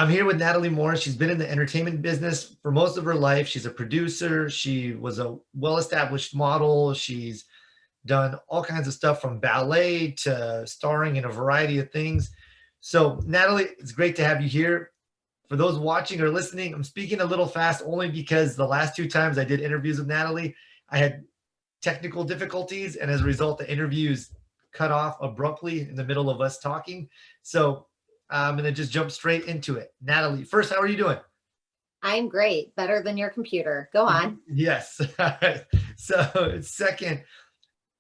I'm here with Natalie Morris. She's been in the entertainment business for most of her life. She's a producer. She was a well-established model. She's done all kinds of stuff from ballet to starring in a variety of things. So, Natalie, it's great to have you here. For those watching or listening, I'm speaking a little fast only because the last two times I did interviews with Natalie, I had technical difficulties, and as a result, the interviews cut off abruptly in the middle of us talking. So I'm going to just jump straight into it. Natalie, first, how are you doing? I'm great. Better than your computer. Go on. Yes. So, second,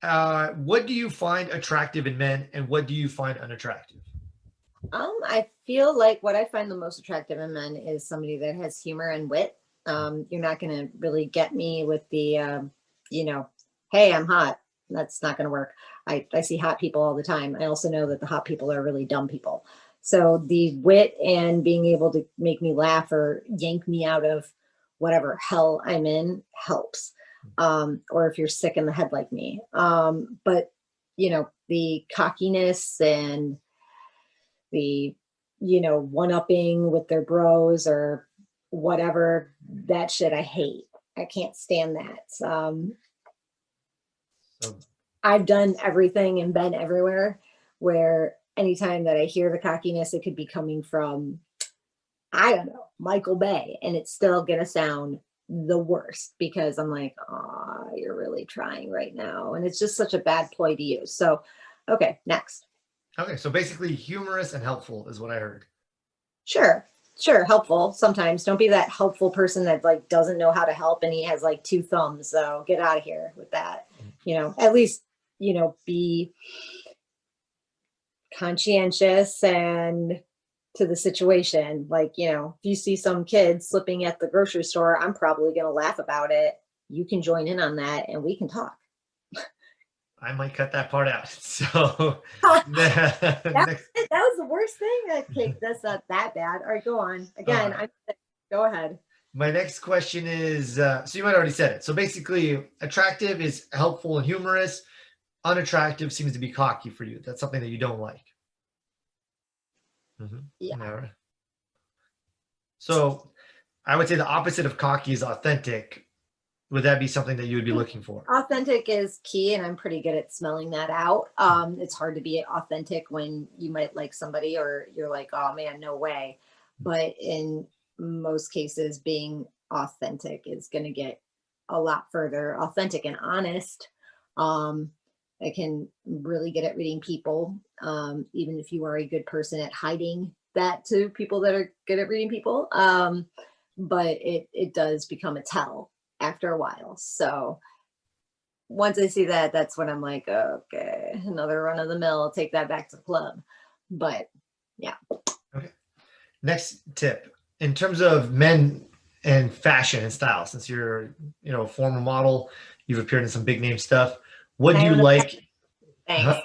what do you find attractive in men and what do you find unattractive? I feel like what I find the most attractive in men is somebody that has humor and wit. You're not going to really get me with the, hey, I'm hot. That's not going to work. I see hot people all the time. I also know that the hot people are really dumb people. So the wit and being able to make me laugh or yank me out of whatever hell I'm in helps. Or if you're sick in the head like me. But, the cockiness and the, one-upping with their bros or whatever, that shit I hate. I can't stand that. So, I've done everything and been everywhere where anytime that I hear the cockiness, it could be coming from, I don't know, Michael Bay, and it's still going to sound the worst because I'm like, oh, you're really trying right now. And it's just such a bad ploy to use. So, okay, next. okay, so basically humorous and helpful is what I heard. Sure. Sure. Helpful. Sometimes don't be that helpful person that like doesn't know how to help and he has like two thumbs. So get out of here with that. At least, be conscientious and to the situation. Like, if you see some kid slipping at the grocery store, I'm probably going to laugh about it. You can join in on that and we can talk. I might cut that part out. So, that next, was the worst thing. Okay, that's not that bad. All right, go on. Again, go ahead. my next question is so you might already said it. So basically, attractive is helpful and humorous. Unattractive seems to be cocky for you. That's something that you don't like. Yeah. All right. So I would say the opposite of cocky is authentic. Would that be something that you would be looking for? Authentic is key, and I'm pretty good at smelling that out. It's hard to be authentic when you might like somebody or you're like, oh man, no way. But in most cases, being authentic is going to get a lot further. Authentic and honest. I can really get at reading people, even if you are a good person at hiding that to people that are good at reading people. But it does become a tell after a while. So once I see that, that's when I'm like, okay, another run of the mill, I'll take that back to the club. But yeah. Okay. Next tip. In terms of men and fashion and style, since you're, a former model, you've appeared in some big name stuff. What do you like? Thanks. Huh?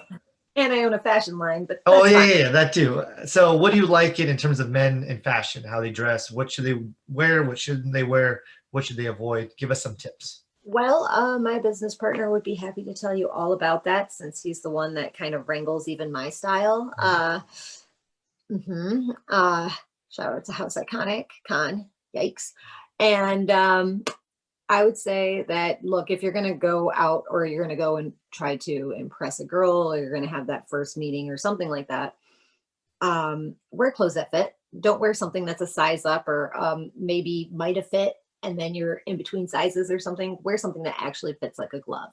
And I own a fashion line, but oh yeah, that too. So what do you like it in terms of men and fashion, how they dress? What should they wear? What shouldn't they wear? What should they avoid? Give us some tips. Well, my business partner would be happy to tell you all about that since he's the one that kind of wrangles even my style. Shout out to House Iconic Con. Yikes. And I would say that, look, if you're going to go out or you're going to go and try to impress a girl or you're going to have that first meeting or something like that, wear clothes that fit. Don't wear something that's a size up or maybe might have fit and then you're in between sizes or something. Wear something that actually fits like a glove.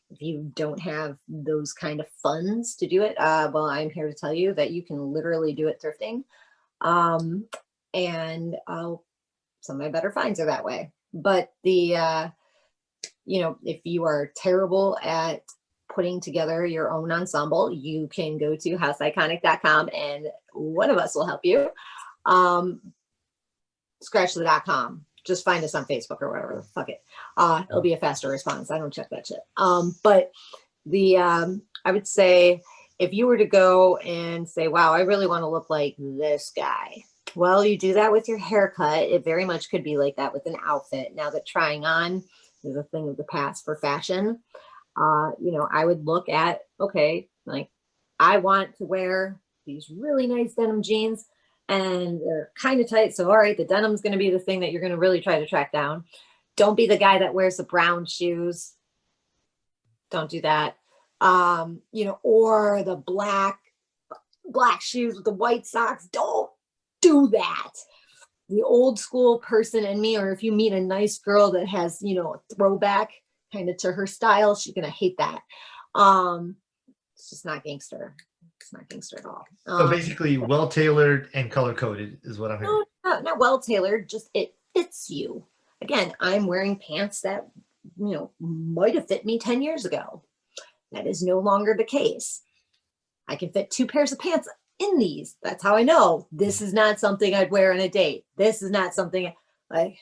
If you don't have those kind of funds to do it, well, I'm here to tell you that you can literally do it thrifting. And some of my better finds are that way. But if you are terrible at putting together your own ensemble, you can go to houseiconic.com and one of us will help you. Scratch the .com. Just find us on Facebook or whatever. Fuck it. It'll be a faster response. I don't check that shit. But I would say if you were to go and say, wow, I really want to look like this guy. Well, you do that with your haircut. It very much could be like that with an outfit. Now that trying on is a thing of the past for fashion, I would look at, okay, like I want to wear these really nice denim jeans and they're kind of tight. So, all right, the denim's going to be the thing that you're going to really try to track down. Don't be the guy that wears the brown shoes. Don't do that. You know, or the black shoes with the white socks. Don't do that. The old school person in me, or if you meet a nice girl that has, you know, a throwback kind of to her style, she's going to hate that. It's just not gangster. It's not gangster at all. So basically, well tailored and color coded is what I'm hearing. No, not well tailored. Just it fits you. Again, I'm wearing pants that, you know, might have fit me 10 years ago. That is no longer the case. I can fit 2 pairs of pants in these. That's how I know this is not something I'd wear on a date. This is not something I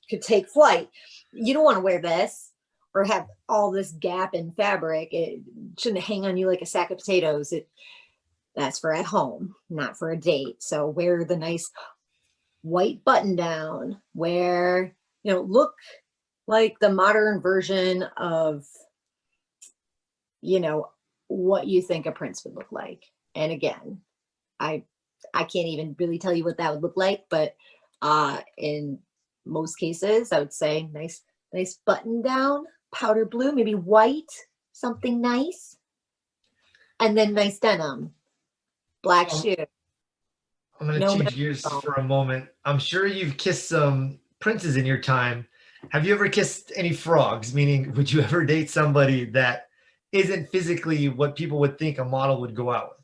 could take flight. You don't want to wear this or have all this gap in fabric. It shouldn't hang on you like a sack of potatoes. That's for at home, not for a date. So wear the nice white button down, wear, you know, look like the modern version of, you know, what you think a prince would look like. And again, I can't even really tell you what that would look like, but in most cases, I would say nice button down, powder blue, maybe white, something nice, and then nice denim, black shoe. I'm going to change gears for a moment. I'm sure you've kissed some princes in your time. Have you ever kissed any frogs? Meaning, would you ever date somebody that isn't physically what people would think a model would go out with?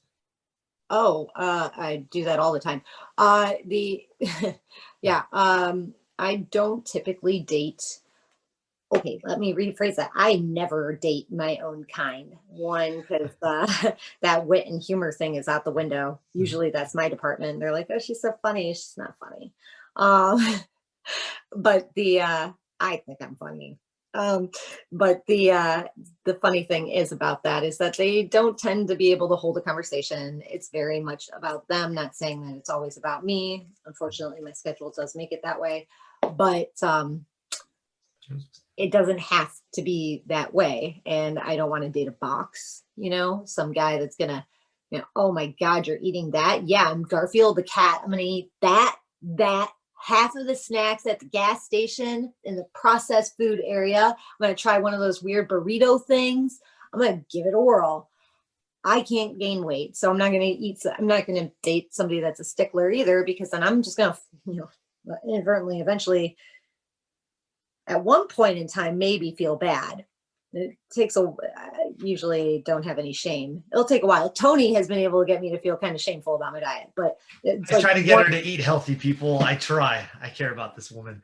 Oh, I do that all the time. Yeah, I don't typically date. Okay, let me rephrase that. I never date my own kind. One, because that wit and humor thing is out the window. Usually that's my department. They're like, oh, she's so funny. She's not funny. But I think I'm funny. But the funny thing is about that is that they don't tend to be able to hold a conversation. It's very much about them, not saying that it's always about me. Unfortunately, my schedule does make it that way, but it doesn't have to be that way. And I don't want to date a box, you know, some guy that's gonna, you know, oh my God, you're eating that. Yeah, I'm Garfield the cat. I'm gonna eat that half of the snacks at the gas station in the processed food area. I'm going to try one of those weird burrito things. I'm going to give it a whirl. I can't gain weight, so I'm not going to eat. I'm not going to date somebody that's a stickler either, because then I'm just going to, you know, inadvertently, eventually, at one point in time, maybe feel bad. It takes I usually don't have any shame. It'll take a while. Tony has been able to get me to feel kind of shameful about my diet, but I try to get her to eat healthy, people. I try. I care about this woman.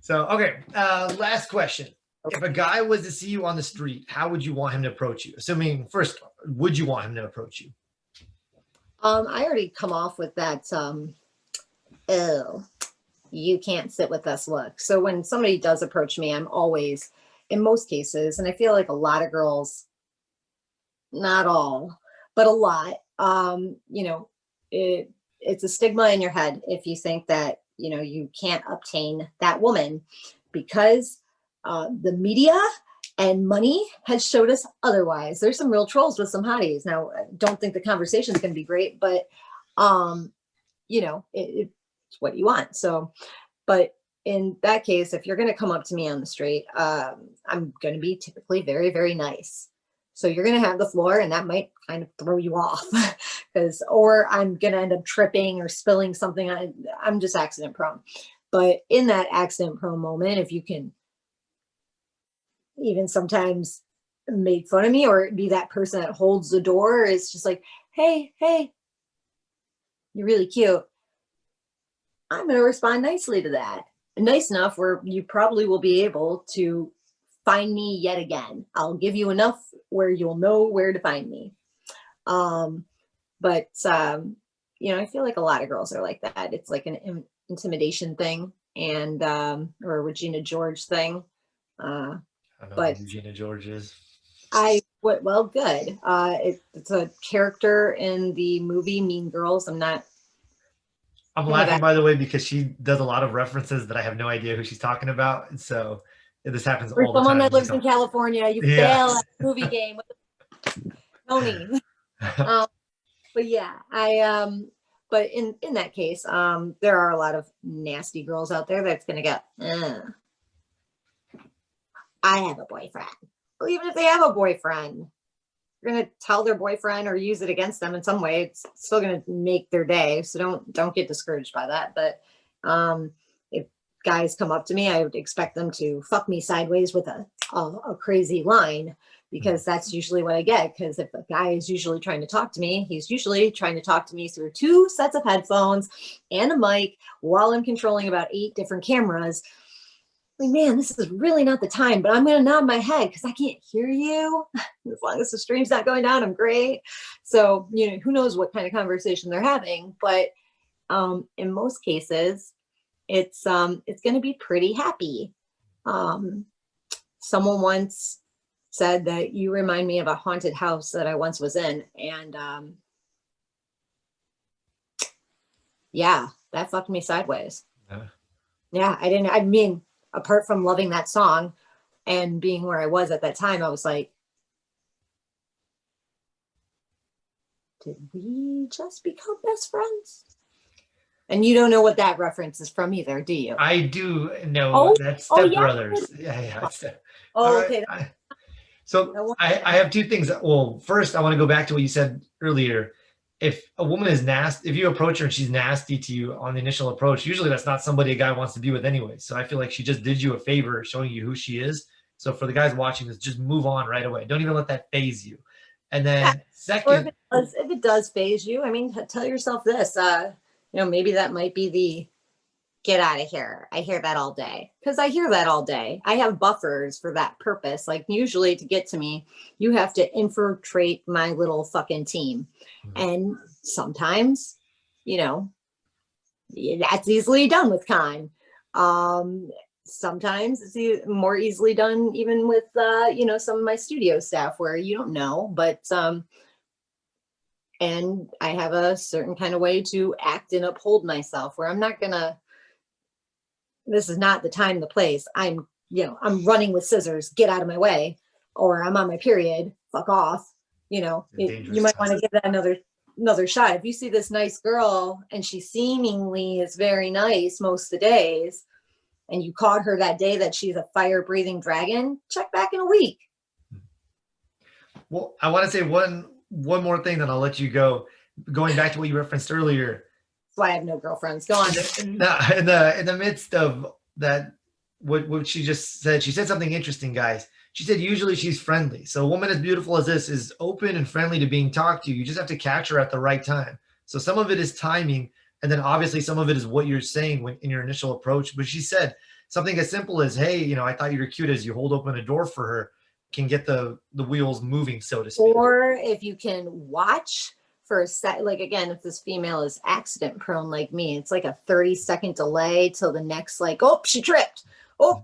So, okay. Last question. If a guy was to see you on the street, how would you want him to approach you? Assuming, first, would you want him to approach you? I already come off with that, oh, you can't sit with us look. So when somebody does approach me, I'm always, in most cases, and I feel like a lot of girls, not all, but a lot, you know, it's a stigma in your head if you think that, you know, you can't obtain that woman, because the media and money has showed us otherwise. There's some real trolls with some hotties. Now, I don't think the conversation is going to be great, but, you know, it's what you want. So, but in that case, if you're going to come up to me on the street, I'm going to be typically very, very nice. So you're going to have the floor, and that might kind of throw you off, or I'm going to end up tripping or spilling something. I'm just accident prone. But in that accident prone moment, if you can even sometimes make fun of me or be that person that holds the door, it's just like, hey, you're really cute. I'm going to respond nicely to that. Nice enough where you probably will be able to find me yet again. I'll give you enough where you'll know where to find me. But you know, I feel like a lot of girls are like that. It's like an intimidation thing, and or a Regina George thing. I don't know who Regina George is. Well, good. It's a character in the movie Mean Girls. I'm laughing, by the way, because she does a lot of references that I have no idea who she's talking about. And so this happens all the time. For someone that lives in California, you fail at the movie game. Tony. But yeah, But in that case, there are a lot of nasty girls out there that's going to go, I have a boyfriend. Well, even if they have a boyfriend, you're going to tell their boyfriend or use it against them in some way. It's still going to make their day. So don't get discouraged by that. But if guys come up to me, I would expect them to fuck me sideways with a crazy line, because that's usually what I get. Because if a guy is usually trying to talk to me, he's usually trying to talk to me through 2 sets of headphones and a mic while I'm controlling about 8 different cameras. Like, man, this is really not the time, but I'm going to nod my head because I can't hear you. As long as the stream's not going down, I'm great. So, who knows what kind of conversation they're having, but in most cases, it's going to be pretty happy. Someone once said that you remind me of a haunted house that I once was in. And yeah, that fucked me sideways. Yeah, I mean, apart from loving that song and being where I was at that time, I was like, did we just become best friends? And you don't know what that reference is from either, do you? I do know. That's Step Brothers. Yeah. Oh, okay. So I have 2 things. Well, first, I want to go back to what you said earlier. If a woman is nasty, if you approach her and she's nasty to you on the initial approach, usually that's not somebody a guy wants to be with anyway. So I feel like she just did you a favor showing you who she is. So for the guys watching this, just move on right away. Don't even let that phase you. And then second, if it does phase you, I mean, tell yourself this, maybe that might be the get out of here. I hear that all day, because I hear that all day. I have buffers for that purpose. Like, usually to get to me, you have to infiltrate my little fucking team. And sometimes, that's easily done with Khan. Sometimes it's more easily done even with, some of my studio staff where you don't know, but, and I have a certain kind of way to act and uphold myself where I'm not gonna, this is not the time, the place. I'm running with scissors, get out of my way, or I'm on my period, fuck off. You might want to give that another shot. If you see this nice girl and she seemingly is very nice most of the days, and you caught her that day that she's a fire breathing dragon, check back in a week. Well, I want to say one more thing, then I'll let you go. Going back to what you referenced earlier. That's why I have no girlfriends. Go on. In the midst of that, what she just said, she said something interesting, guys. She said usually she's friendly. So a woman as beautiful as this is open and friendly to being talked to. You just have to catch her at the right time. So some of it is timing, and then obviously some of it is what you're saying in your initial approach. But she said something as simple as, hey, I thought you were cute, as you hold open a door for her, can get the wheels moving, so to speak. Or if you can watch for a sec, like, again, if this female is accident prone like me, it's like a 30-second delay till the next, like, oh, she tripped. Oh,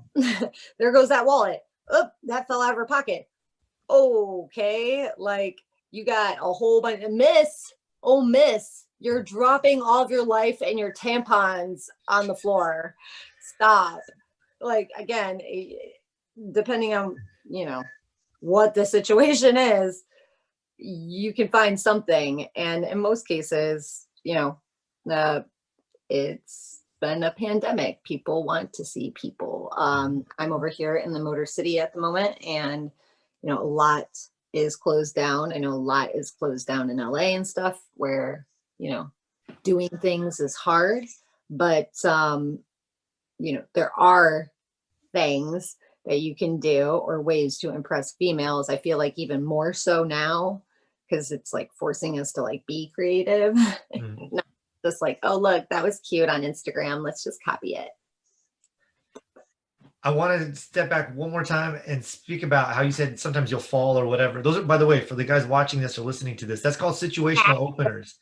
there goes that wallet. Oh, that fell out of her pocket. Okay, like, you got a whole bunch of miss. Oh, miss, you're dropping all of your life and your tampons on the floor. Stop. Like, again, depending on, what the situation is, you can find something. And in most cases, it's been a pandemic. People want to see people. I'm over here in the Motor City at the moment, and, a lot is closed down. I know a lot is closed down in LA and stuff where, doing things is hard, but, there are things that you can do or ways to impress females. I feel like even more so now, because it's like forcing us to like be creative. Not just like, oh, look, that was cute on Instagram, let's just copy it. I want to step back one more time and speak about how you said sometimes you'll fall or whatever. Those are, by the way, for the guys watching this or listening to this, that's called situational openers.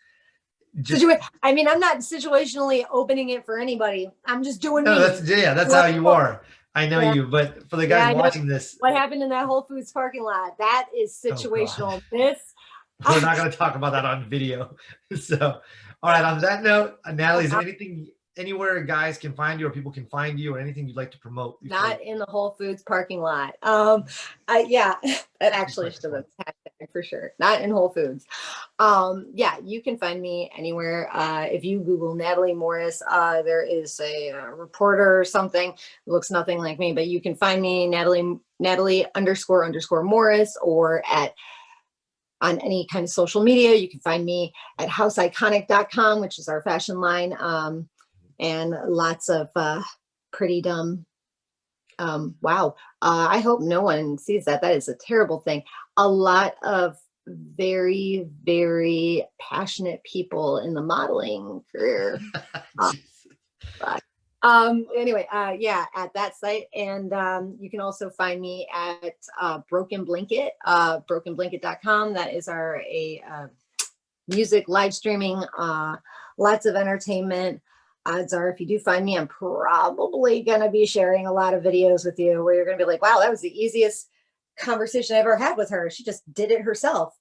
I'm not situationally opening it for anybody. I'm just doing me. That's how you are. I know you, but for the guys watching this, what happened in that Whole Foods parking lot, that is situational. We're not going to talk about that on video. So, all right. On that note, Natalie, is there anything, anywhere guys can find you or people can find you, or anything you'd like to promote? Not in the Whole Foods parking lot. That actually should have been for sure. Not in Whole Foods. Yeah, you can find me anywhere. If you Google Natalie Morris, there is a, reporter or something. It looks nothing like me, but you can find me Natalie _ Morris, or on any kind of social media. You can find me at houseiconic.com, which is our fashion line, and lots of pretty dumb. Wow. I hope no one sees that. That is a terrible thing. A lot of very, very passionate people in the modeling career. But anyway, yeah, at that site. And you can also find me at Broken Blanket, brokenblanket.com. That is our music live streaming, lots of entertainment. Odds are, if you do find me, I'm probably going to be sharing a lot of videos with you where you're going to be like, wow, that was the easiest conversation I ever had with her. She just did it herself.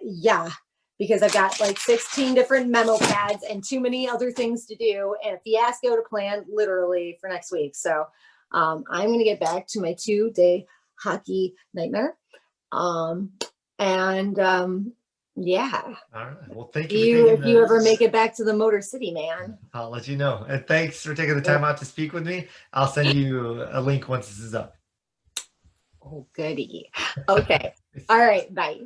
Yeah, because I've got like 16 different memo pads and too many other things to do and a fiasco to plan literally for next week. So I'm going to get back to my 2-day hockey nightmare. Yeah. All right. Well, thank you for taking If you ever make it back to the Motor City, man. I'll let you know. And thanks for taking the time out to speak with me. I'll send you a link once this is up. Oh, goody. Okay. All right. Bye.